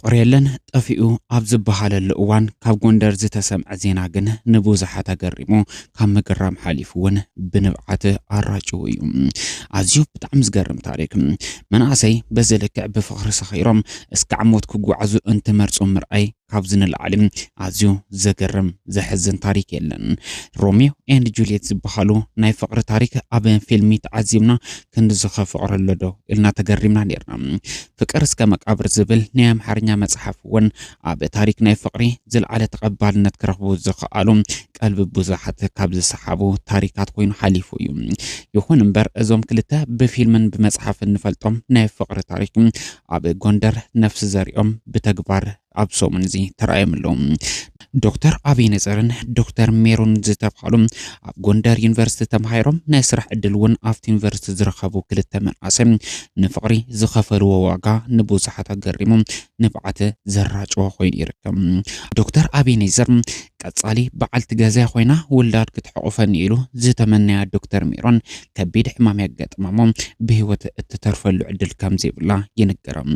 ፍቅሬለን ጠፊኡ ኣብ ዝበሃለሉ እዋን ካብ ጎንደር ዝተሰምዐ ዜና ግን ንብዙሓት ኣገሪሙ ካብ ምግራም ሓሊፉ እውን ብንብዓት ኣራጭው እዩ ኣዝዩ ብጣዕሚ ዝገርም ታሪክ መናእሰይ በዘልክዕ ብፍቅሪ ሰኺሮም እስካዕ ሞት ክጓዓዙ እንትመርፁ ምርኣይ ካብ ዝንላዓሊ ኣዝዩ ዘገርም ዘሕዝን ታሪክ የለን ሮሚዮ ኤንድ ጁልየት ዝበሃሉ ናይ ፍቅሪ ታሪክ ኣብ ፊልሚ ተዓዚምና ክንዲ ዝኸፍቅረሎ ዶ ኢልና ተገሪምና ነርና ፍቅር እስከ መቃብር ዝብል ናይ ኣምሓርኛ መጽሓፍ እውን ኣብ ታሪክ ናይ ፍቅሪ ዝለዓለ ተቐባልነት ክረኽቡ ዝኽኣሉ ቀልቢ ብዙሓት ካብ ዝሰሓቡ ታሪካት ኮይኑ ሓሊፉ እዩ ይኹን እምበር እዞም ክልተ ብፊልምን ብመጽሓፍ እንፈልጦም ናይ ፍቅሪ ታሪክ ኣብ ጎንደር ነፍሲ ዘሪኦም ብተግባር ኣብ ሶሙን እዚ ተራእዮም ኣለዉ ዶክተር ኣብነዘርን ዶክተር ሜሮን ዝተባሃሉ ኣብ ጎንደር ዩኒቨርሲቲ ተማሂሮም ናይ ስራሕ ዕድል እውን ኣብቲ ዩኒቨርሲቲ ዝረኸቡ ክልተ መናእሰይ ንፍቅሪ ዝኸፈልዎ ዋጋ ንብዙሓት ኣገሪሙ ንብዓት ዘራጭዎ ኮይኑ ይርከብ ዶክተር ኣብነዘር ቀጻሊ በዓልቲ ገዛ ኮይና ውላድ ክትሕቁፈኒ ኢሉ ዝተመነያ ዶክተር ሜሮን ከቢድ ሕማም ያጋጥማሞም ብህይወት እትተርፈሉ ዕድል ከም ዘይብላ ይንገረም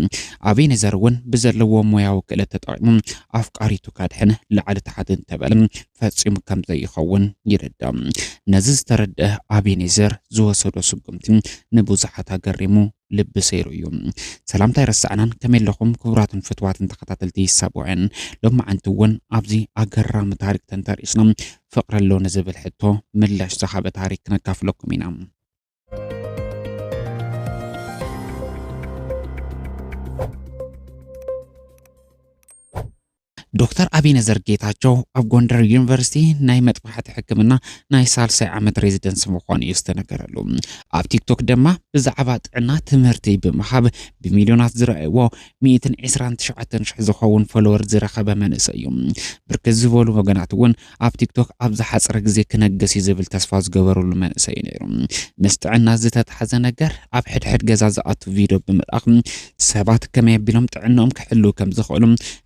ኣብነዘር እውን ብዘለዎ ሞያዊ ክእለት ተጠቂሙ ኣፍቃሪቱ ካድሕን لعل تحدن تبلم فتصيم كم زي خون يردم نزز ترد أبينيزر زو سودو سقمتم نبوز حتى قريمو لب سيرويوم سلام تاي رسعنا كمل لكم كورات فتوات تخطاتلتي سابوعين لما عنتون أبزي أقرام تاريك تنتر إسلام فقر اللون زبل حتو ملاش صحابة تاريك نكاف لكم ينام دكتور أبينزر جيتاچو ኣብ ጎንደር ዩኒቨርሲቲ ናይ መጥፋሕቲ ሕክምና ናይ ሳልሳይ ዓመት ሬዚደንስ ምዃኑ ይስተነገረሉ ኣብ ቲክቶክ ድማ ብዛዕባ ጥዕና ትምህርቲ ብምሃብ ብሚልዮናት ዝረኣይዎ 129,000 ዝኸውን ፎሎወር ዝረኸበ መንእሰይ እዩ ብርክት ዝበሉ ወገናት እውን ኣብ ቲክቶክ ኣብ ዝሓፀረ ግዜ ክነገስ ዝብል ተስፋ ዝገበሩሉ መንእሰይ ነይሩ ምስ ጥዕና ዝተተሓዘ ነገር ኣብ ሕድሕድ ገዛ ዝኣቱ ቪድዮ ብምልኣኽ ሰባት ከመይ ኣቢሎም ጥዕንኦም ክሕልው ከም ዝኽእሉ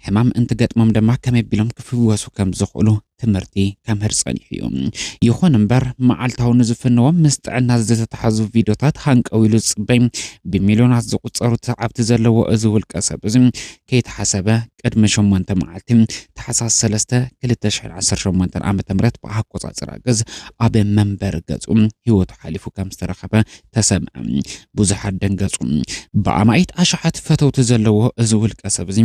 ሕማም እንትገጥሞም ድማ ከመይ ኣቢሎም ክፍወሱ ከም ዝኽእሉ ትምህርቲ ከም ህርፀን እዩ ይኹን እምበር መዓልታው ንዝፍነዎም ምስ ጥዕና ዝተተሓዙ ቪድዮታት ሃንቀዊሉ ጽበይ ብሚልዮናት ዝቁጸሩ ተዓብቲ ዘለዎ እዚ ውልቀ ሰብ እዚ ከይተሓሰበ ቅድሚ 8 መዓልቲ ተሓሳስ 3 2018 ዓመተ ምህረት ብኣቆጻጽራ ገዝ ኣብ መንበር ገጹ ህይወቱ ሓሊፉ ከም ዝተረኸበ ተሰምዐ ብዙሓት ደንገጹ ብኣማይት ኣሽሓት ፈተውቲ ዘለዎ እዚ ውልቀ ሰብ እዚ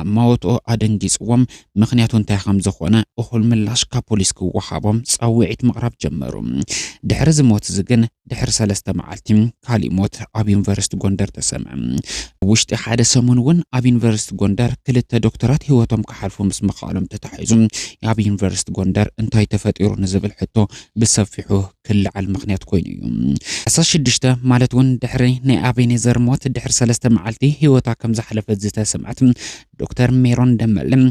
ኣብ ማወቱ ኣደንጊጽዎም ምኽንያቱ እንታይ ከም ዝኾነ እኹል ምላሽ ካብ ፖሊስ ክወሃቦም ጻውዒት ምቕራብ ጀመሩ ድሕሪ ዝሞት ዝግን ድሕሪ 3 መዓልቲ ካሊእ ሞት ኣብ ዩኒቨርሲቲ ጎንደር ተሰምዐ ውሽጢ ሓደ ሰሙን እውን ኣብ ዩኒቨርሲቲ ጎንደር ክልተ ዶክተራት ህይወቶም ክሓልፉ ምስ ምኽኣሎም ተታሒዙ ኣብ ዩኒቨርሲቲ ጎንደር እንታይ ተፈጢሩ ንዝብል ሕቶ ብሰፊሑ ክልዓል ምኽንያት ኮይኑ እዩ 16 ማለት እውን ድሕሪ ናይ ኣብነዘር ሞት ድሕሪ 3 መዓልቲ ህይወታ ከም ዝሓለፈት ዝተሰምዐት ዶክተር ሜሮን ደመለም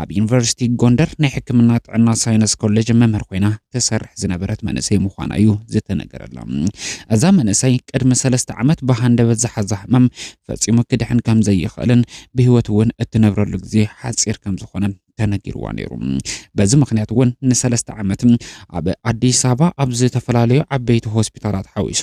ኣብ ዩኒቨርሲቲ ጎንደር ናይ ሕክምና ጥዕና ሳይንስ ኮሌጅ መምህር ኮይና ተሰርሕ ዝነበረት መንእሰይ ምዃና እዩ ዝተነገረላ እዛ መንእሰይ ቅድሚ 3 ዓመት ብሃንደበት ዝሓዛ ሕማም ፈጺሙ ክድሕን ከም ዘይኽእልን ብህይወት እውን እትነብረሉ ግዜ ሓጺር ከም ዝኾነ ተነጊርዋ ነይሩ በዚ ምኽንያት እውን ን3 ዓመት ኣብ ኣዲስ ኣበባ ኣብ ዝተፈላልዩ ዓበይቲ ሆስፒታላት ሓዊሱ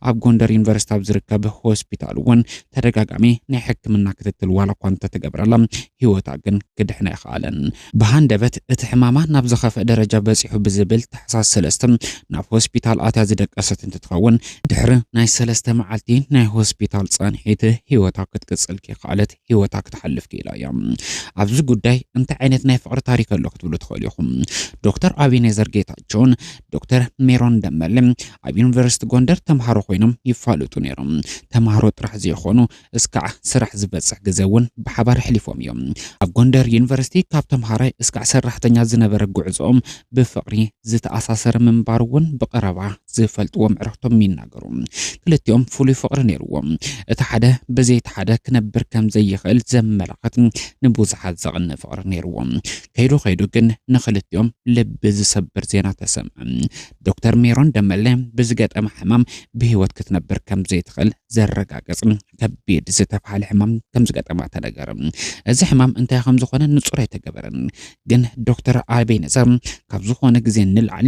ኣብ ጎንደር ዩኒቨርሲቲ ኣብ ዝርከብ ሆስፒታል እውን ተደጋጋሚ ናይ ሕክምና ክትትል ዋላ እኳ እንተተገብረላ ህይወታ ግን ክድሕን ኣይከኣለን ብሃንደበት እቲ ሕማማ ናብ ዝኸፍአ ደረጃ በፂሑ ብዝብል ተሓሳስ 3 ናብ ሆስፒታል ኣትያ ዝደቀሰት እንትትኸውን ድሕሪ ናይ 3 መዓልቲ ናይ ሆስፒታል ጸንሒት ህይወታ ክትቅጽል ከኣለት ህይወታ ክትሓልፍ ከኢላ እያ ኣብዚ ጉዳይ እንታይ ዓይነት ናይ ፍቅሪ ታሪክ ኣሎ ክትብሉ ትኽእሉ ኢኹም ዶክተር ኣብነዘር ጌታቸውን ዶክተር ሜሮን ደመለም ኣብ ዩኒቨርሲቲ ጎንደር ተምሃሮ ኮይኖም ይፋለጡ ነይሮም ተምሃሮ ጥራሕ ዘይኾኑ እስካዕ ስራሕ ዝበጽሕ ግዜ እውን ብሓባር ሕሊፎም እዮም ኣብ ጎንደር ዩኒቨርሲቲ ካብ ተምሃራይ እስካዕ ሰራሕተኛ ዝነበረ ጉዕዞኦም ብፍቅሪ ዝተኣሳሰረ ምንባር እውን ብቀረባ ዝፈልጥዎም ዕረፍቶም ይናገሩ ክልቲኦም ፍሉይ ፍቅሪ ነይርዎም እቲ ሓደ በዘይቲ ሓደ ክነብር ከም ዘይኽእል ዘመላኽት ንብዙሓት ዘቕንዕ ፍቅሪ ነይርዎም ከይዱ ግን ንኽልቲኦም ልብ ዝሰብር ዜና ተሰምዐ ዶክተር ሜሮን ደመለ ብዝገጠመ ሕማም ብህይወት ክትነብር ከም ዘይትኽእል ዘረጋገጽ ከቢድ ዝተባሃለ ሕማም ከም ዝገጠማ ተነገረ እዚ ሕማም እንታይ ከም ዝኾነ ንጹር ኣይተገበረን ግን ዶክተር አቤኔዘር ካብ ዝኾነ ግዜ ንልዓል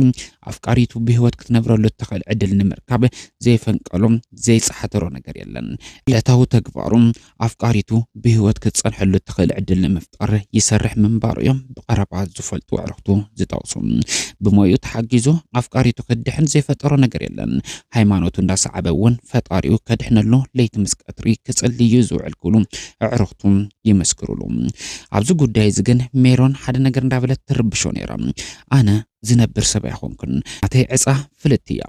ኣፍቃሪቱ ብህይወት ክትነብረሉ ትኽእል ዕድል ንምርካብ ዘይፈንቀሎ ዘይፀሓተሮ ነገር የለን ዕለታዊ ተግባሩ ኣፍቃሪቱ ብህይወት ክትጸንሐሉ ትኽእል ዕድል ንምፍጣር ይሰርሕ ምንባሩ እዮም ብቐረባ ዝፈልጡ ኣዕርኽቱ ዝጠቕሱ ብሞዩ ተሓጊዙ ኣፍቃሪቱ ክድሕን ዘይፈጠሮ ነገር የለን ሃይማኖቱ እንዳሰዓበ እውን ፈጣሪኡ ከድሕነሉ ለይቲ ምስ ቀትሪ ክጽልዩ ዝውዕል ኩሉ ኣዕርኽቱ ይመስክሩሉ ኣብዚ ጉዳይ እዚ ግን ሜሮን ሓደ ነገር እንዳበለት ትርብሾ ነይራ ኣነ ዝነብር ሰብ ኣይኮንኩን ኣተይ ዕፃ ፍልጥያ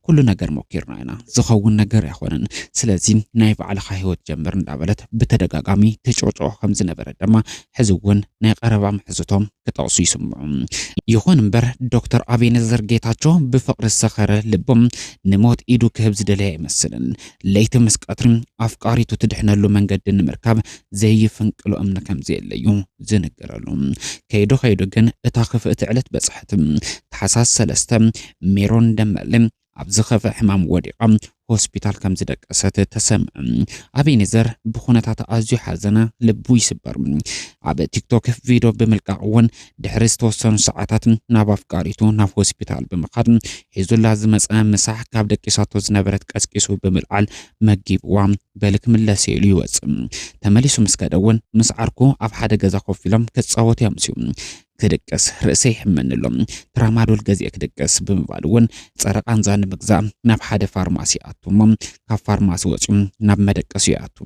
ኩሉ ነገር ሞኪርና ኢና ዝኸውን ነገር ኣይኮነን ስለዚ ናይ ባዕልኻ ህይወት ጀምር እንዳበለት ብተደጋጋሚ ትጮጮ ከም ዝነበረ ድማ ሕዚ እውን ናይ ቀረባ ምሕዝቶም ክጠቕሱ ይስምዑ ይኹን እምበር ዶክተር አቤኔዘር ጌታቸው ብፍቅሪ ሰኸረ ልቦም ንሞት ኢዱ ክህብ ዝደለየ አይመስልን ለይቲ ምስ ቀትሪ ኣፍቃሪቱ ትድሕነሉ መንገዲ ንምርካብ ዘይፍንቅሎ እምነ ከም ዘየለዩ ዝንገረሉ ከይዱ ግን እታ ክፍእቲ ዕለት በጽሕት ተሓሳስ 3 ሜሮን ደመለ ኣብ ዝኸፈ ሕማም ወዲቃ ሆስፒታል ከም ዝደቀሰት ተሰምዐ አቤኔዘር ብኹነታት ኣዝዩ ሓዘነ ልቡ ይስበር ኣብ ቲክቶክ ቪድዮ ብምልቃቅ እውን ድሕሪ ዝተወሰኑ ሰዓታት ናብ ኣፍቃሪቱ ናብ ሆስፒታል ብምኻድ ሒዙላ ዝመፀ ምሳሕ ካብ ደቂሳቶ ዝነበረት ቀስቂሱ ብምልዓል መጊብዋ በልክ መለሰሉ ይወፅም ተመሊሱ ምስከደውን ምስ ዓርኩ ኣብ ሓደ ገዛ ኮፍ ኢሎም ክጻወቱ ያምሲዩ ክድቀስ ርእሰይ ሕመንሎም ትራማዶል ገዚእ ክድቀስ ብምባልውን ፀረ ቃንዛ ንምግዛእ ናብ ሓደ ፋርማሲ ኣቱሞም ካብ ፋርማሲ ወፂም ናብ መደቀሲ ኣቱ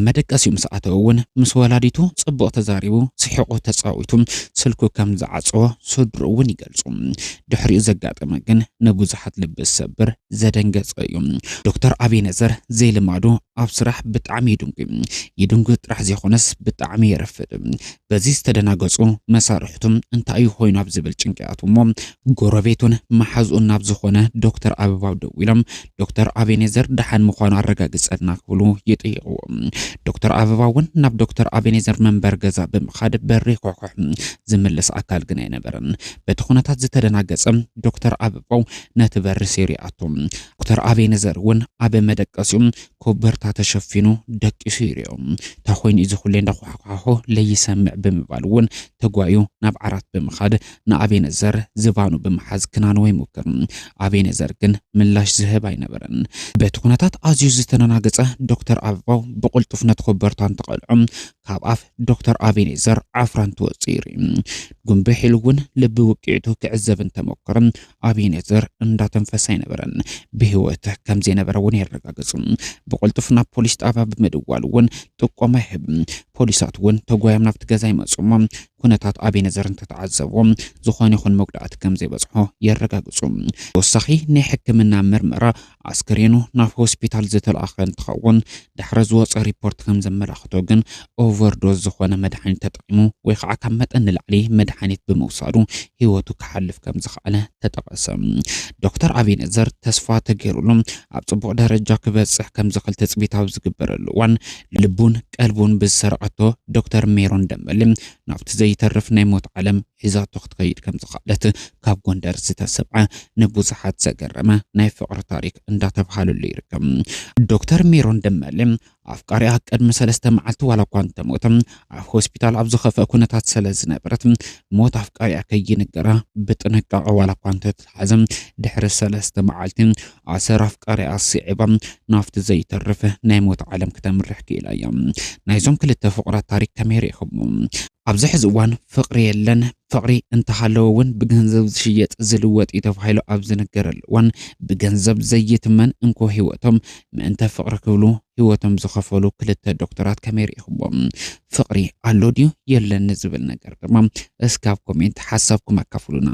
መደቀሲ ምስኣተውን ምስ ወላዲቱ ጽቡቕ ተዛሪቡ ስሒቁ ተጻዊቱ ስልኩ ከም ዝዓጽዎ ስድሩውን ይገልጹ ድሕሪኡ ዘጋጠመ ግን ንብዙሓት ልብ ዝሰብር ዘደንገጸ እዩ ዶክተር አቤኔዘር ዘይልማዱ ኣብ ስራሕ ብጣዕሚ ይድንጉ ጥራሕ ዘይኾነስ ብጣዕሚ ይረፍድ በዚ ዝተደናገጹ መሳርሕቱም እንታይ ኮይኑ ኣብ ዝብል ጭንቅያቱሞ ጎረቤቱን መሓዙን ናብ ዝኾነ ዶክተር አበባው ደዊሎም ዶክተር አቤኔዘር ደሓን ምዃኑ አረጋግጸና ክብሉ ይጥይቁ ዶክተር አበባውን ናብ ዶክተር አቤኔዘር መንበር ገዛ ብምኻድ በሪ ኮኮሕ ዝምልስ አካል ግን አይነበረን በቲ ኩነታት ዝተደናገጸ ዶክተር አበባው ነቲ በሪ ሲሪአቶም ዶክተር አቤኔዘር ውን ኣብ መደቀሲው ኮበርታ ተሸፊኑ ደቂሱ ይሪኦም ታኾይን እዚ ሁሌ እንዳኳኳሖ ለይሰምዕ ብምባልውን ተጓዩ ናብ ዓራት ብምኻድ ንአቤኔዘር ዝባኑ ብምሓዝ ክናንወ ይሞክር አቤኔዘር ግን ምላሽ ዝህብ አይነበረን በቲ ኩነታት ኣዝዩ ዝተናናገጸ ዶክተር አበባው ብቁልጡፍነት ኮበርታን ተቀልዑም ካብ ኣፍ ዶክተር አቤኔዘር ዓፍራን ትወጽይሪ ጉንበ ሒሉውን ልብ ውቂዕቱ ክዕዘብን ተሞክረ አቤኔዘር እንዳተንፈሰ አይነበረን ብህይወት ከም ዘይነበረውን ይረጋገጽ ብቁልጡፍና ፖሊስ ጣብያ ብምድዋልውን ጥቆማ ይህብ ፖሊሳት ውን ተጓያም ናብቲ ገዛ ይመጹም ኩነታት አቤኔዘር ተተዓዘቦም ዝኾነ ይኹን መጉዳእቲ ከም ዘይበጽሖ ይረጋግጹ ወሳኺ ናይ ሕክምና ምርመራ አስከሬኑ ናብ ሆስፒታል ዝተላኸ እንትኸውን ድሕሪ ዝወፀ ሪፖርት ከም ዘመላኽቶ ግን ኦቨርዶዝ ዝኾነ መድሓኒት ተጠቂሙ ወይ ከዓ ካብ መጠን ንላዕሊ መድሓኒት ብምውሳዱ ህይወቱ ክሓልፍ ከም ዝኽኣለ ተጠቐሰ ዶክተር አቤኔዘር ተስፋ ተገይሩሎም ኣብ ጽቡቕ ደረጃ ክበጽሕ ከም ዝኽእል ተጽቢታው ዝግበረሉ እዋን ልቡን ቀልቡን ብዝሰረቐቶ ዶክተር ሜሮን ደመለ ናብቲ ዘይተርፍ ናይ ሞት ዓለም ሒዛቶ ክትከይድ ከም ዝኽኣለት ካብ ጎንደር ዝተሰምዐ ንብዙሓት ዘገረመ ናይ ፍቕሪ ታሪክ እንዳተባሃለሉ ይርከብ ዶክተር ሜሮን ደመለ ኣፍቃሪኣ ቅድሚ 3 መዓልቲ ዋላ እኳ እንተሞተ ኣብ ሆስፒታል ኣብ ዝኸፍአ ኩነታት ስለ ዝነበረት ሞት ኣፍቃሪኣ ከይንገራ ብጥንቃቐ ዋላ እኳ እንተተሓዘ ድሕሪ 3 መዓልቲ ኣሰር ኣፍቃሪኣ ስዒባ ናብቲ ዘይተርፍ ናይ ሞት ዓለም ከተምርሕ ክኢላ እያ ናይዞም ክልተ ፍቕራት ታሪክ ከመይ ርኢኹም ኣብዚ ሕዚ እዋን ፍቕሪ የለን ፍቕሪ እንተሃለወውን ብገንዘብ ዝሽየጥ ዝልወጥ ተባሂሉ ኣብ ዝነገረሉ እዋን ብገንዘብ ዘይትመን እንኮ ህይወቶም ምእንተ ፍቕሪ ክብሉ ህይወቶም ዝኸፈሉ ክልተ ዶክተራት ከመይ ርኢኹም ፍቕሪ ኣሎ ድዩ የለን ዝብል ነገር ድማ እስካብ ኮሜንት ሓሳብኩም ኣካፍሉና